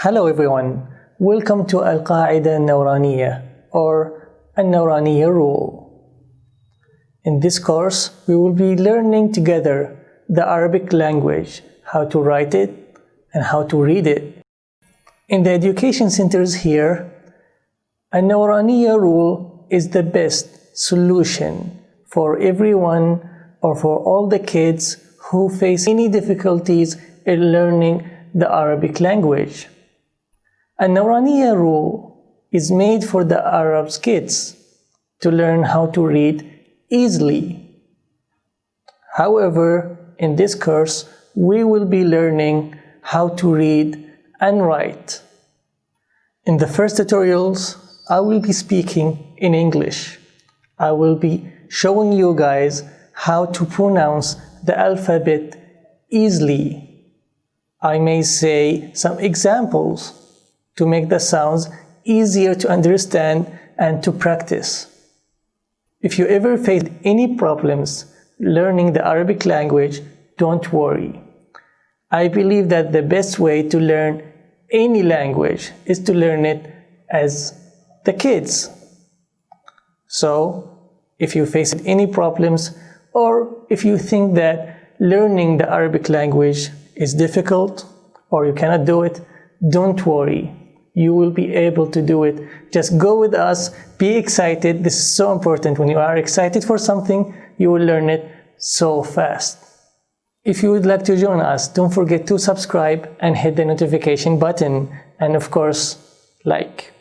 Hello everyone, welcome to Al-Qaida Nuraniyah or Nuraniyah rule. In this course, we will be learning together the Arabic language, how to write it and how to read it. In the education centers here, Nuraniyah rule is the best solution for everyone or for all the kids who face any difficulties in learning the Arabic language. Nuraniyah rule is made for the Arab kids to learn how to read easily. However, in this course, we will be learning how to read and write. In the first tutorials, I will be speaking in English. I will be showing you guys how to pronounce the alphabet easily. I may say some examples to make the sounds easier to understand and to practice. If you ever face any problems learning the Arabic language, don't worry. I believe that the best way to learn any language is to learn it as the kids. So, if you face any problems or if you think that learning the Arabic language is difficult or you cannot do it, don't worry. You will be able to do it. Just go with us, be excited. This is so important. When you are excited for something, you will learn it so fast. If you would like to join us, don't forget to subscribe and hit the notification button. And of course, like.